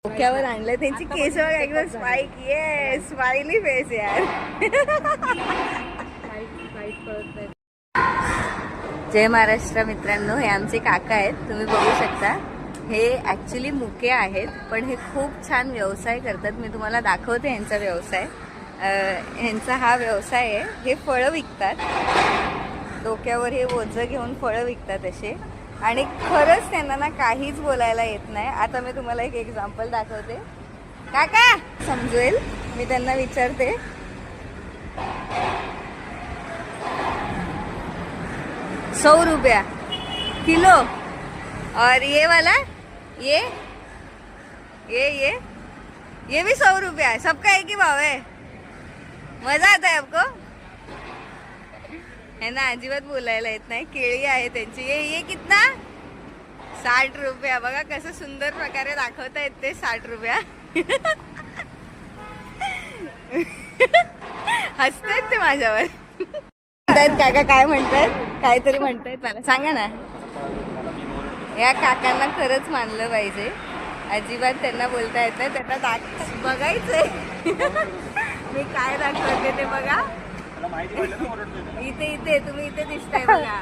डोक्यावर आणलं त्यांची केस बघा एकदम स्पाइक. ये स्माइली फेस यार. जय महाराष्ट्र मित्रांनो, हे आमचे काका आहेत, तुम्ही बघू शकता. हे ॲक्च्युली मुके आहेत, पण हे खूप छान व्यवसाय करतात. मी तुम्हाला दाखवते यांचा व्यवसाय. ह्यांचा हा व्यवसाय आहे. हे फळं विकतात, डोक्यावर हे ओझं घेऊन फळं विकतात असे. आणि खरंच त्यांना ना काहीच बोलायला येत नाही. आता मी तुम्हाला एक एक्झाम्पल दाखवते. काका समजेल, मी त्यांना विचारते. 100 रुपया किलो. और ये वाला ये भी 100 रुपया है. सबका एक ही भाव है. मजा आता है आपको. है ना, अजिबात बोलायला येत नाही. केळी आहे त्यांची. ये कितना 60 रुपया. बघा कसं सुंदर प्रकारे दाखवता येत ते 60 रुपया. हसतायत ते माझ्यावर. काका काय म्हणतात, काहीतरी म्हणतायत मला सांगा ना. या काकांना खरंच मानलं पाहिजे. अजिबात त्यांना बोलता येत नाही. त्यांना बघायचंय. मी काय दाखवते ते बघा. इथे तुम्ही इथे दिसताय बघा.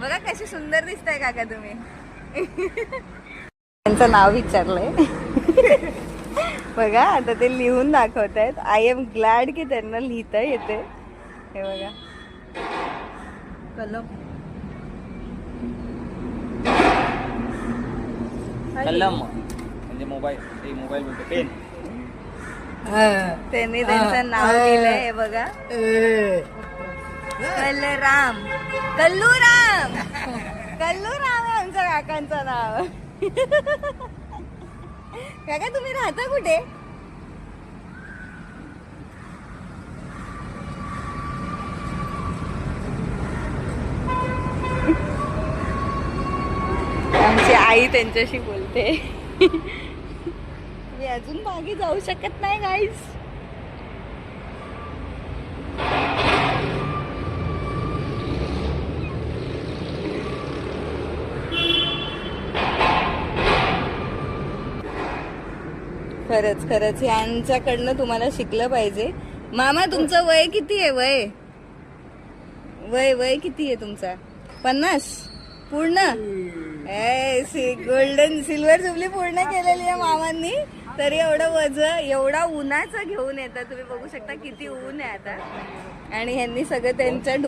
बघा कशी सुंदर दिसताय काका तुम्ही. त्यांचं नाव विचारलंय. बघा आता ते लिहून दाखवत आहेत. आय एम ग्लॅड की त्यांना लिहिता येते. हे बघा कलम म्हणजे मोबाईल म्हणतो पेन. त्यांनी त्यांचं नाव लिहिलंय. हे बघा कल्लूराम. कल्लूराम आहे आमच्या काकांचं नाव. काका तुम्ही राहता कुठे. आमची आई त्यांच्याशी बोलते. मी अजून मागे जाऊ शकत नाही गाईस. खरंच यांच्याकडनं तुम्हाला शिकलं पाहिजे. मामा तुमचं वय किती आहे. वय किती आहे तुमचा. 50 पूर्ण. गोल्डन सिल्वर जुबली पूर्ण केलेली आहे मामांनी. तरी एवढं वजन एवढा उन्हाचं घेऊन येतात. तुम्ही बघू शकता किती ऊन आहे आता. आणि ह्यांनी सगळं त्यांच्या